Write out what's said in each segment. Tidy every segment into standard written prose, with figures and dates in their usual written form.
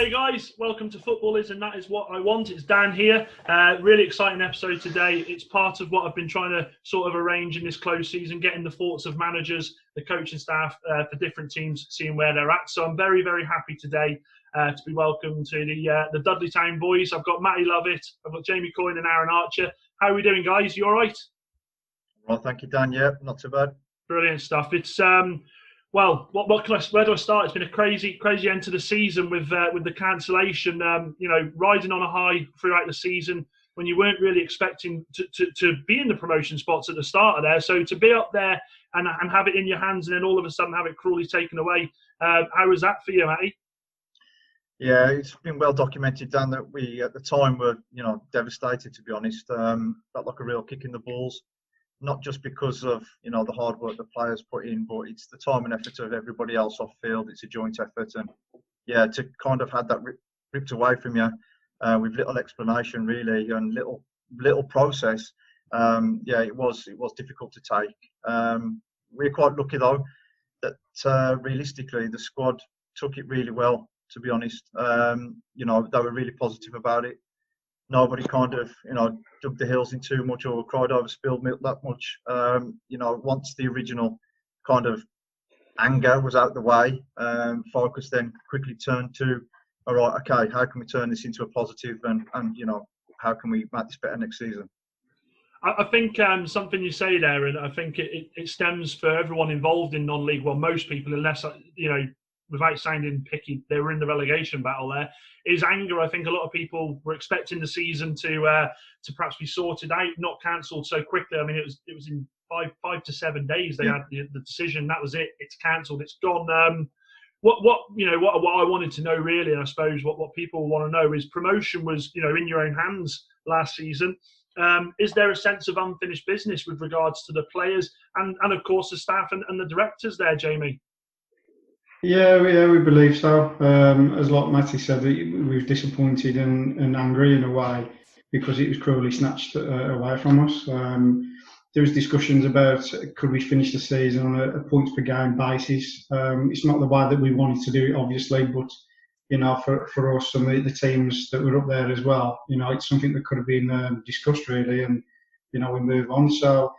Okay, guys, welcome to Football Is and That Is What I Want. It's Dan here. Really exciting episode today. It's part of what I've been trying to sort of arrange in this close season, getting the thoughts of managers, the coaching staff for different teams, seeing where they're at. So I'm very, very happy today to be welcomed to the Dudley Town boys. I've got Matty Lovatt, I've got Jamie Coyne and Aaron Archer. How are we doing, guys? You all right? Well, thank you, Dan. Yeah, not too bad. Brilliant stuff. It's well, where do I start? It's been a crazy end to the season with the cancellation. Riding on a high throughout the season when you weren't really expecting to be in the promotion spots at the start of there. So to be up there and have it in your hands and then all of a sudden have it cruelly taken away. How was that for you, Matty? Yeah, it's been well documented, Dan, that we at the time were, devastated, to be honest. Felt like a real kick in the balls. Not just because of, the hard work the players put in, but it's the time and effort of everybody else off field. It's a joint effort. And, yeah, to kind of have that ripped away from you with little explanation, really, and little process, it was difficult to take. We're quite lucky, though, that realistically the squad took it really well, to be honest. They were really positive about it. Nobody kind of, dug the heels in too much or cried over spilled milk that much. Once the original kind of anger was out the way, focus then quickly turned to, all right, okay, how can we turn this into a positive and how can we make this better next season? I think something you say there, and I think it stems for everyone involved in non-league, well, most people, unless, without sounding picky, they were in the relegation battle there, is anger. I think a lot of people were expecting the season to perhaps be sorted out, not cancelled so quickly. I mean, it was in five to 7 days they had the decision. That was it. It's cancelled. It's gone. What I wanted to know really, and I suppose what people want to know is promotion was in your own hands last season. Is there a sense of unfinished business with regards to the players and of course the staff and the directors there, Jamie? Yeah, we believe so. As like Matty said, we were disappointed and angry in a way because it was cruelly snatched away from us. There was discussions about could we finish the season on a points per game basis. It's not the way that we wanted to do it, obviously, but for us and the teams that were up there as well, it's something that could have been discussed really, and we move on. So.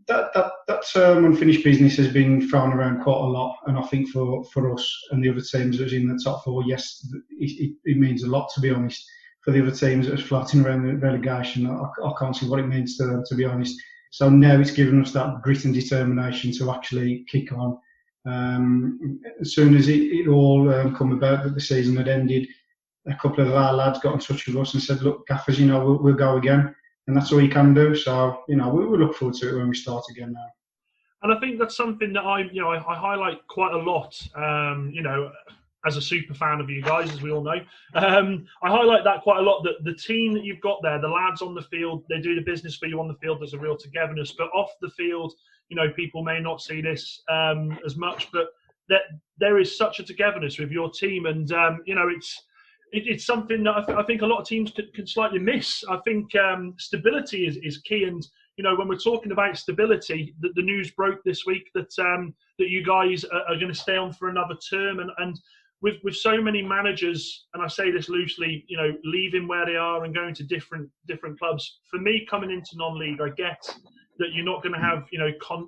That unfinished business has been thrown around quite a lot, and I think for us and the other teams that was in the top four, yes, it means a lot, to be honest. For the other teams that was floating around the relegation, I can't see what it means to them, to be honest. So now it's given us that grit and determination to actually kick on. As soon as it all come about that the season had ended, a couple of our lads got in touch with us and said, look, gaffers, we'll go again. And that's all you can do. So, we look forward to it when we start again now. And I think that's something that I highlight quite a lot, as a super fan of you guys, as we all know. I highlight that quite a lot, that the team that you've got there, the lads on the field, they do the business for you on the field. There's a real togetherness. But off the field, people may not see this as much, but that there is such a togetherness with your team. And, it's something that I think a lot of teams can slightly miss. I think stability is key. And, when we're talking about stability, the news broke this week that you guys are going to stay on for another term. And with so many managers, and I say this loosely, leaving where they are and going to different clubs, for me, coming into non-league, I get that you're not going to have,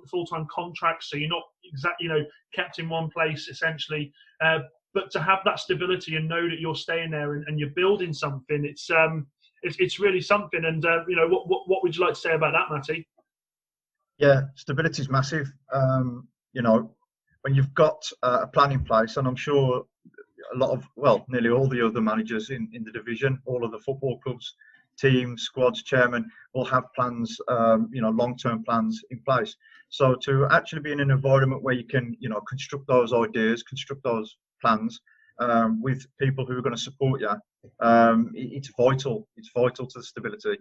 full-time contracts. So you're not exactly, kept in one place, essentially. But to have that stability and know that you're staying there and you're building something, it's really something. And what would you like to say about that, Matty? Yeah, stability is massive. When you've got a plan in place, and I'm sure nearly all the other managers in the division, all of the football clubs, teams, squads, chairmen, will have plans, long-term plans in place. So to actually be in an environment where you can, construct those ideas, construct those plans with people who are going to support you, it's vital. It's vital to the stability.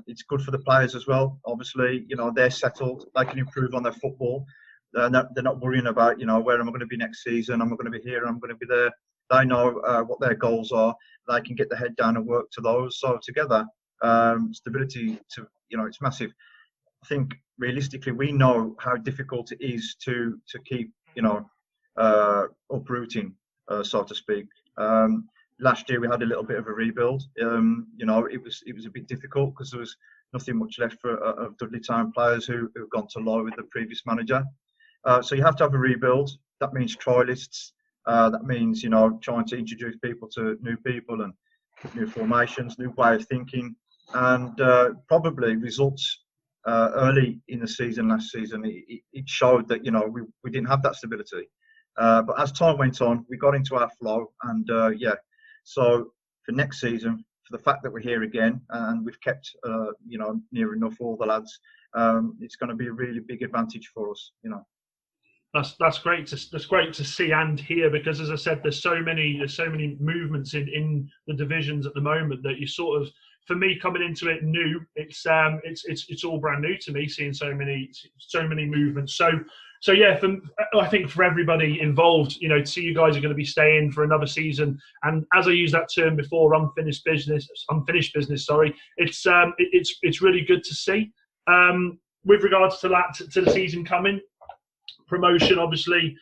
It's good for the players as well. Obviously, they're settled. They can improve on their football. They're not worrying about, where am I going to be next season? Am I going to be here? Am I going to be there? They know what their goals are. They can get their head down and work to those. So together, stability, it's massive. I think realistically, we know how difficult it is to keep, uprooting, so to speak. last year we had a little bit of a rebuild. You know, it was a bit difficult because there was nothing much left for of Dudley Town players who've gone to law with the previous manager. So you have to have a rebuild. That means trialists. That means, you know, trying to introduce people to new people and new formations, new way of thinking, and probably results early in the season last season. It showed that, you know, we didn't have that stability. But as time went on, we got into our flow, and so for next season, for the fact that we're here again and we've kept, you know, near enough all the lads, it's going to be a really big advantage for us, you know. That's great to see and hear, because as I said, there's so many movements in the divisions at the moment that you sort of, for me coming into it new, it's all brand new to me, seeing so many movements. So yeah, I think for everybody involved, you know, to see you guys are going to be staying for another season, and as I used that term before, unfinished business. Sorry, it's really good to see. With regards to that, to the season coming, promotion obviously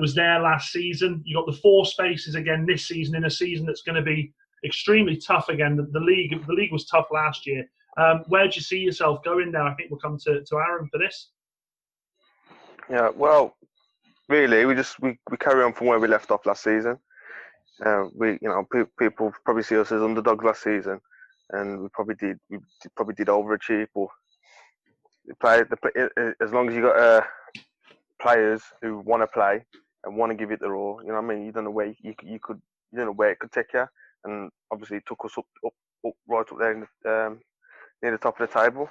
was there last season. You got the 4 spaces again this season, in a season that's going to be extremely tough again. The league was tough last year. Where do you see yourself going now? I think we'll come to Aaron for this. Yeah, well, really, we carry on from where we left off last season. People probably see us as underdogs last season, and we probably did overachieve. But as long as you got players who want to play and want to give it their all, you know what I mean. You don't know where you don't know where it could take you, and obviously it took us up right up there near the top of the table.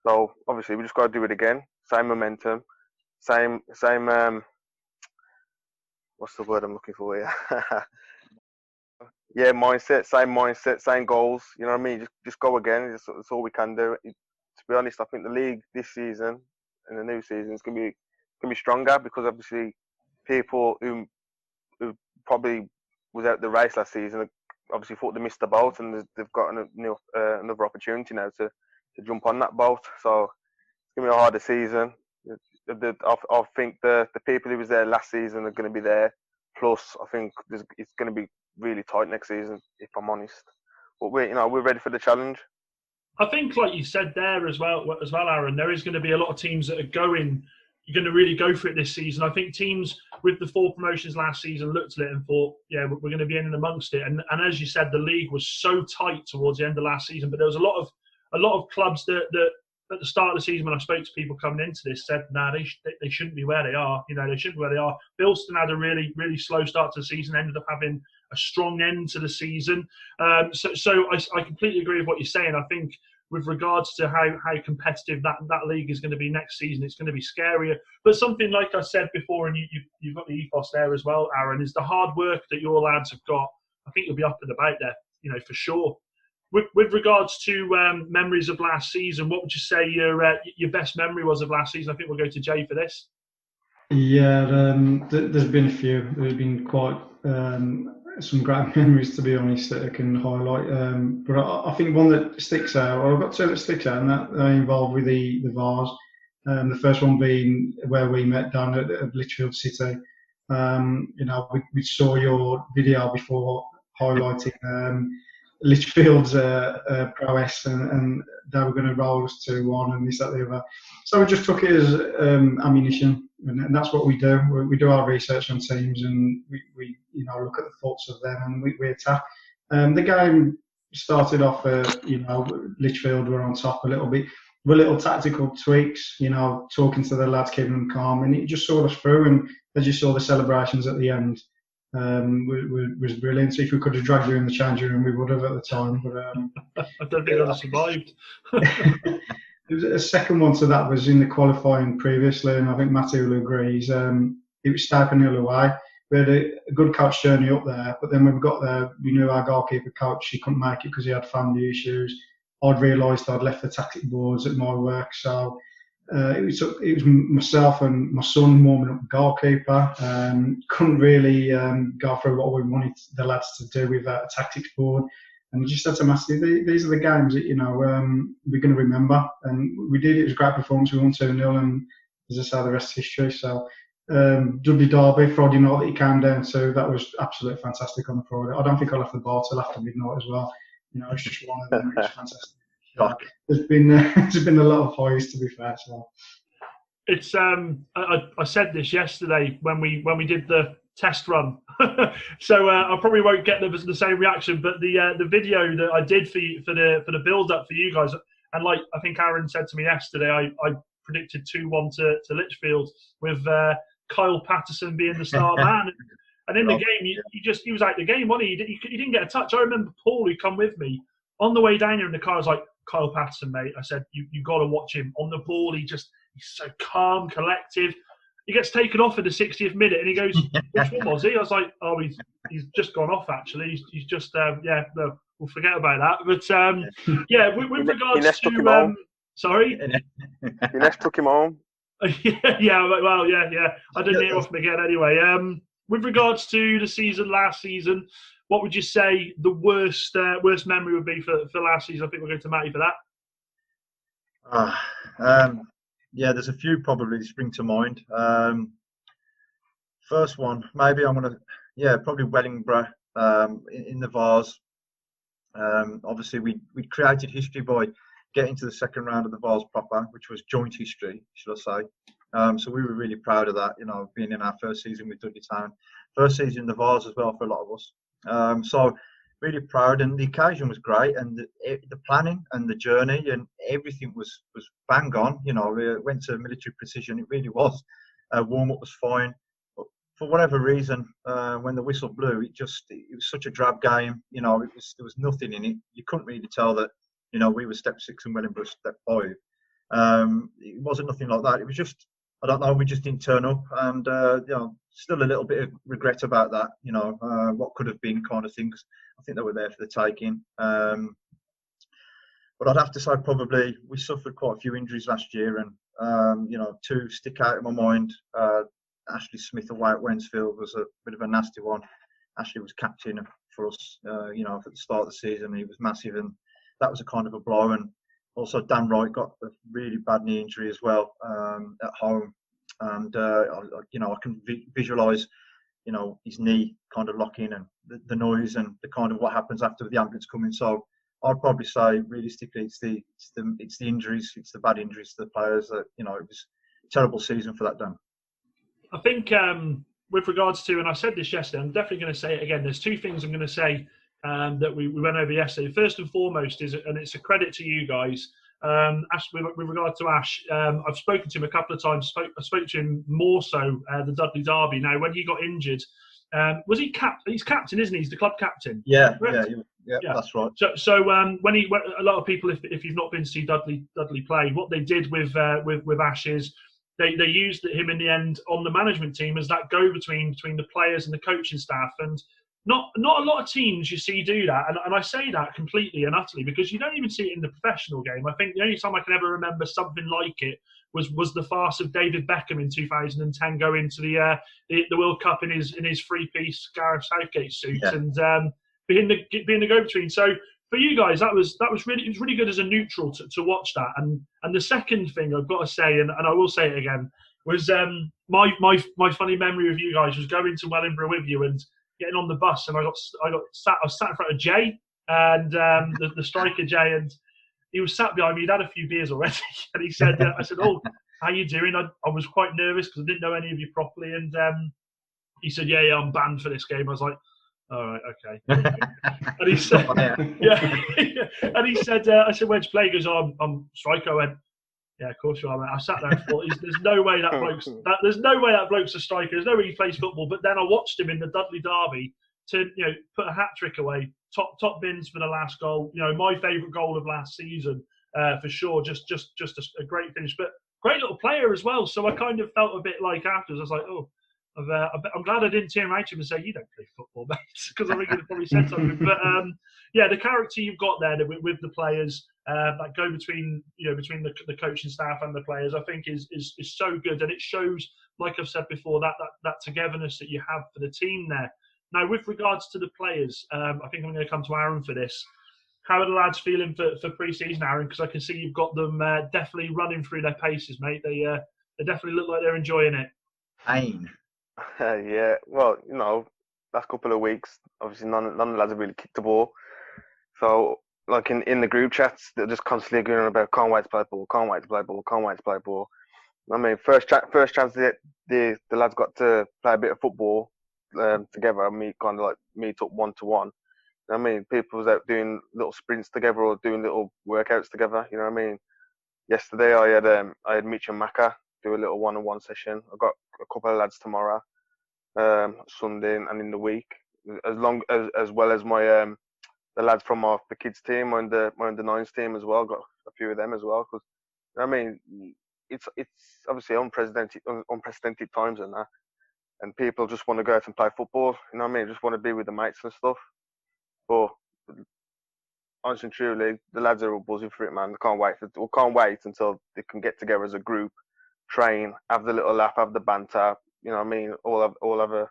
So obviously we just got to do it again. Same momentum. Same. What's the word I'm looking for here? Yeah, mindset. Same mindset. Same goals. You know what I mean? Just go again. That's all we can do. To be honest, I think the league this season and the new season is going to be stronger, because obviously people who probably was out the race last season obviously thought they missed the boat, and they've got another opportunity now to jump on that boat. So it's going to be a harder season. I think the people who was there last season are going to be there. Plus, I think it's going to be really tight next season, if I'm honest. But we're ready for the challenge. I think, like you said there as well, Aaron, there is going to be a lot of teams that are going to really go for it this season. I think teams with the 4 promotions last season looked at it and thought, yeah, we're going to be in and amongst it. And as you said, the league was so tight towards the end of last season, but there was a lot of clubs that at the start of the season, when I spoke to people coming into this, said, nah, they shouldn't be where they are. You know, they shouldn't be where they are. Bilston had a really, really slow start to the season, ended up having a strong end to the season. So I completely agree with what you're saying. I think with regards to how competitive that league is going to be next season, it's going to be scarier. But something like I said before, and you've got the ethos there as well, Aaron, is the hard work that your lads have got. I think you'll be up and about there, you know, for sure. With regards to memories of last season, what would you say your best memory was of last season? I think we'll go to Jay for this. Yeah, there's been a few. There's been quite some great memories, to be honest, that I can highlight. But I think one that sticks out, or I've got 2 that sticks out, and that are involved with the Vars. The first one being where we met down at Litchfield City. You know, we saw your video before highlighting Litchfield's prowess, and they were going to roll us 2-1 and this, that, the other. So we just took it as ammunition, and that's what we do. We do our research on teams, and we look at the faults of them, and we attack. The game started off, Litchfield were on top a little bit with little tactical tweaks, you know, talking to the lads, keeping them calm, and it just saw us through. And as you saw, the celebrations at the end was brilliant. So if we could have dragged you in the changing room, we would have at the time. But I don't think I'd have survived. There was a second one to that was in the qualifying previously, and I think Matty will agree. It was Staplehill away. We had a good coach journey up there, but then when we got there, we knew our goalkeeper coach, he couldn't make it because he had family issues. I'd realised I'd left the tactic boards at my work, so it was myself and my son warming up the goalkeeper. Couldn't really go through what we wanted the lads to do with a tactics board, and we just said to Matty, these are the games that we're going to remember, and we did. It was a great performance. We won 2-0, and as I say, the rest is history. So Dudley Derby Friday night that he came down to. That was absolutely fantastic on the Friday. I don't think I'll have the bar till after midnight as well. It's just one of them. It's fantastic. There's been a lot of highs, to be fair. So it's I said this yesterday when we did the test run, so I probably won't get the same reaction. But the video that I did for the build up for you guys, and like I think Aaron said to me yesterday, I predicted 2-1 to Lichfield with Kyle Patterson being the star man. And in the game, he was out the game, wasn't he? He didn't get a touch. I remember Paul, who come with me, on the way down here in the car, I was like, Kyle Patterson, mate. I said, you got to watch him on the ball. He's so calm, collective. He gets taken off in the 60th minute, and he goes, which one was he? I was like, oh, he's just gone off, actually. He's just, no, we'll forget about that. But, with regards to... sorry? Ines took him home. Yeah. I didn't hear off him again anyway. With regards to the last season, what would you say the worst memory would be for last season? I think we'll go to Matty for that. There's a few probably spring to mind. First one, maybe I'm going to, probably Wellingborough in the Vars. Obviously, we created history by getting to the second round of the Vars proper, which was joint history, should I say. So we were really proud of that, being in our first season with Dudley Town. First season in the Vars as well for a lot of us. So really proud, and the occasion was great, and the planning and the journey and everything was bang on. We went to military precision. It really was. Warm-up was fine. But for whatever reason, when the whistle blew, it was such a drab game. There was nothing in it. You couldn't really tell that, we were step 6 and Wellingborough step 5. It wasn't nothing like that. It was just, I don't know, we just didn't turn up, and still a little bit of regret about that. What could have been kind of things. I think they were there for the taking. But I'd have to say probably we suffered quite a few injuries last year, and two stick out in my mind. Ashley Smith away at Wensfield was a bit of a nasty one. Ashley was captain for us, at the start of the season. He was massive, and that was a kind of a blow. And also Dan Wright got a really bad knee injury as well at home. And I can visualise, his knee kind of locking, and the noise and the kind of what happens after the ambulance coming. So I'd probably say realistically, it's the injuries, it's the bad injuries to the players that it was a terrible season for that, Dan. I think with regards to, and I said this yesterday, I'm definitely going to say it again. There's two things I'm going to say that we went over yesterday. First and foremost is, and it's a credit to you guys. Ash, with regard to Ash, I've spoken to him a couple of times. I spoke to him more so the Dudley Derby. Now, when he got injured, was he he's captain, isn't he? He's the club captain. Yeah, that's right. So when a lot of people, if you've not been to see Dudley play, what they did with Ash is they used him in the end on the management team as that go-between between the players and the coaching staff. And not a lot of teams you see do that, and I say that completely and utterly because you don't even see it in the professional game. I think the only time I can ever remember something like it was the farce of David Beckham in 2010 going to the World Cup in his three-piece Gareth Southgate suit and being the go-between. So for you guys, it was really good as a neutral to watch that. And the second thing I've got to say, and I will say it again, was my funny memory of you guys was going to Wellingborough with you and getting on the bus, and I was sat in front of Jay and the striker Jay, and he was sat behind me. He'd had a few beers already, and he said, "I said, oh, how you doing?" I was quite nervous because I didn't know any of you properly, and he said, "Yeah, I'm banned for this game." I was like, "All right, okay." And he said, "Yeah," and he said, "I said, where'd you play?" He goes, "Oh, I'm striker." I went, "Yeah, of course you are, mate." I sat there and thought, there's no way that bloke's a striker. There's no way he plays football. But then I watched him in the Dudley Derby to put a hat trick away, top bins for the last goal. My favourite goal of last season for sure. Just a great finish, but great little player as well. So I kind of felt a bit like afterwards. I was like, oh, I'm glad I didn't turn around to him and say, "You don't play football, mate," because I think he'd probably said something. But the character you've got there with the players, that go between the coaching staff and the players, I think is so good, and it shows, like I've said before, that togetherness that you have for the team there. Now, with regards to the players, I think I'm going to come to Aaron for this. How are the lads feeling for pre-season, Aaron? Because I can see you've got them definitely running through their paces, mate. They definitely look like they're enjoying it. Ain. Yeah, well, last couple of weeks, obviously none of the lads have really kicked the ball. So, like in the group chats, they're just constantly going about can't wait to play ball, can't wait to play ball, can't wait to play ball. I mean, first chance the lads got to play a bit of football together, and me kind of like meet up 1-to-1. I mean, people was out doing little sprints together or doing little workouts together. You know what I mean? Yesterday I had Mitch and Maka do a little one-on-one session. I've got a couple of lads tomorrow, Sunday and in the week, as well as my the lads from the kids team, my under nines team as well. Got a few of them as well because I mean it's obviously unprecedented times and that, and people just want to go out and play football. You know what I mean? Just want to be with the mates and stuff. But honestly and truly, the lads are all buzzing for it, man. They can't wait until they can get together as a group, train, have the little laugh, have the banter. You know what I mean? All have a,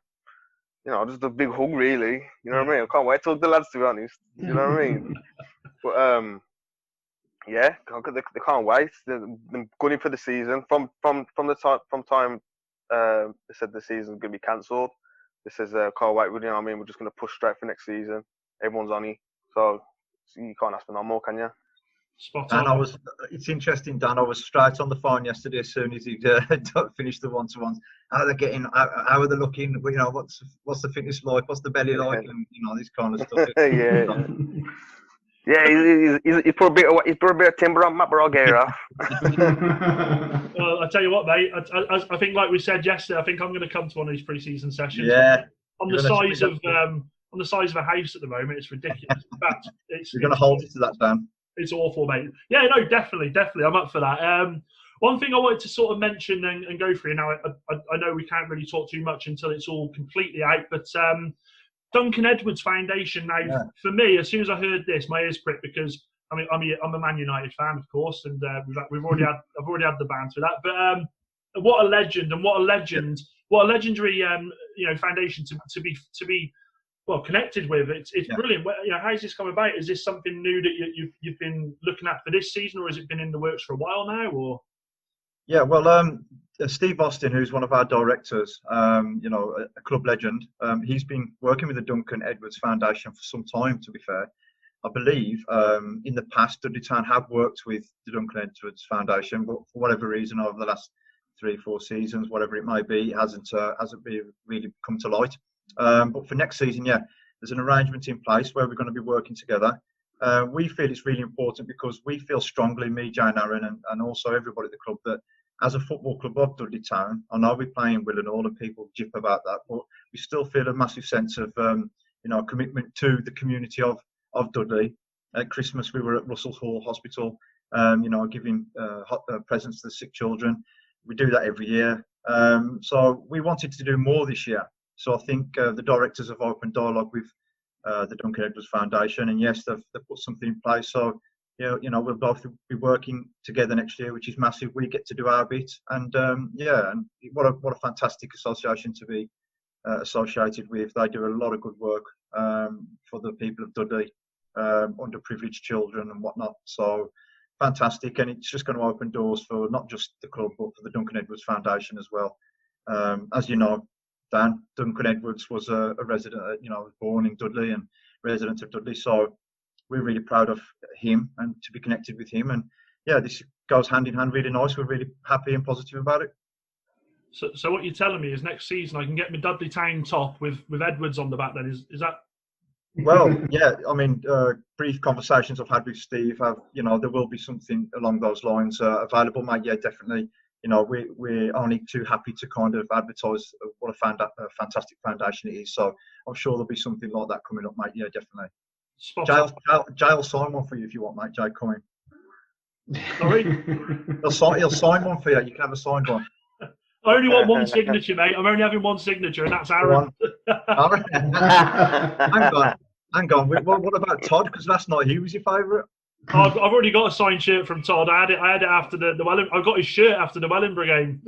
just a big hug, really. You know what I mean? I can't wait to hug the lads, to be honest. You know what I mean? But yeah, they can't wait. They're gunning for the season. From time they said the season's gonna be cancelled. They says can't wait. You know what I mean? We're just gonna push straight for next season. Everyone's on it, so you can't ask for no more, can you? Spot Dan, on. it's interesting, Dan. I was straight on the phone yesterday as soon as he finished the one-to-ones. How are they getting? How are they looking? What's the fitness like? What's the belly like? And this kind of stuff. Yeah. Yeah, he's put a bit of timber on Matt, but I'll get it off. Well, I tell you what, mate. I think, like we said yesterday, I think I'm going to come to one of these pre-season sessions. Yeah. On the size of a house at the moment, it's ridiculous. In fact, You're going to hold it to that, Dan. It's awful, mate. Yeah, no, definitely. I'm up for that. One thing I wanted to sort of mention and go through now. I know we can't really talk too much until it's all completely out, but Duncan Edwards Foundation. Now, for me, as soon as I heard this, my ears pricked because I'm a Man United fan, of course, and I've already had the banter with that. But what a legend and what a legendary foundation to be well connected with. It's brilliant. How's this come about? Is this something new that you've been looking at for this season, or has it been in the works for a while now? Or yeah, well, Steve Austin, who's one of our directors, a club legend, he's been working with the Duncan Edwards Foundation for some time, to be fair. I believe in the past, Dudley Town have worked with the Duncan Edwards Foundation, but for whatever reason, over the last 3-4 seasons, whatever it may be, it hasn't really come to light. But for next season, there's an arrangement in place where we're going to be working together. We feel it's really important because we feel strongly, me, Jane, Aaron, and also everybody at the club, that as a football club of Dudley Town, I know we're playing Will and all, and people jip about that, but we still feel a massive sense of commitment to the community of Dudley. At Christmas, we were at Russell Hall Hospital, giving presents to the sick children. We do that every year. So we wanted to do more this year. So I think the directors have opened dialogue with the Duncan Edwards Foundation, and yes, they've put something in place. So we'll both be working together next year, which is massive. We get to do our bit, and and what a fantastic association to be associated with. They do a lot of good work for the people of Dudley, underprivileged children and whatnot. So fantastic, and it's just going to open doors for not just the club, but for the Duncan Edwards Foundation as well. As you know, Dan, Duncan Edwards was a resident, was born in Dudley and resident of Dudley. So we're really proud of him and to be connected with him. And this goes hand in hand really nice. We're really happy and positive about it. So what you're telling me is next season I can get my Dudley Town top with Edwards on the back then, is that? Well, yeah, I mean, brief conversations I've had with Steve have, there will be something along those lines available, mate. Yeah, definitely. We're only too happy to kind of advertise what a fantastic foundation it is. So I'm sure there'll be something like that coming up, mate. Yeah, definitely. Jay will sign one for you if you want, mate. Jay Coyne. Sorry? He'll sign one for you. You can have a signed one. I only want one signature, mate. I'm only having one signature, and that's Aaron. Hang on. What about Todd? Because last night he was your favourite. I've already got a signed shirt from Todd. I had it after the Wellingborough. I got his shirt after the Wellingborough game.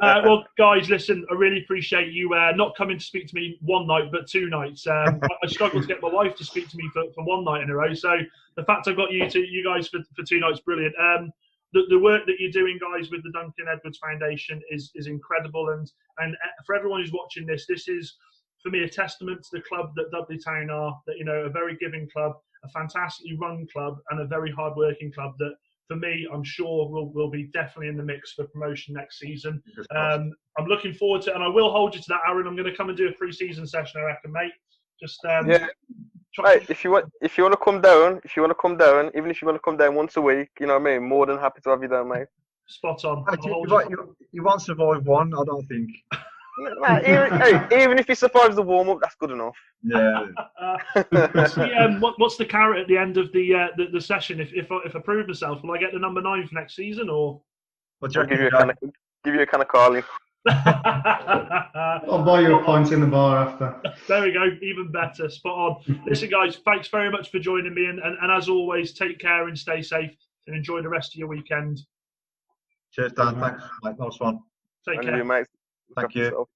Well, guys, listen. I really appreciate you not coming to speak to me one night, but 2 nights. I struggled to get my wife to speak to me for one night in a row. So the fact I've got you guys for 2 nights, brilliant. the work that you're doing, guys, with the Duncan Edwards Foundation is incredible. And for everyone who's watching this is, for me, a testament to the club that Dudley Town are. That, you know, a very giving club, a fantastically run club, and a very hard-working club that, for me, I'm sure will be definitely in the mix for promotion next season. I'm looking forward to it, and I will hold you to that, Aaron. I'm going to come and do a pre-season session, I reckon, mate. Just yeah. Right, if you want to come down, even if you want to come down once a week, you know what I mean. More than happy to have you down, mate. Spot on. You won't survive one, I don't think. Even if he survives the warm up, that's good enough. Yeah. What's the carrot at the end of the session? If I prove myself, will I get the number 9 for next season, or? What do you reckon? Give you a can of Carling. I'll buy you a pint in the bar after. There we go, even better. Spot on. Listen, guys, thanks very much for joining me, and as always, take care and stay safe, and enjoy the rest of your weekend. Cheers, Dan. Thanks, mate. Nice one. Take care. You, mate. Thank you.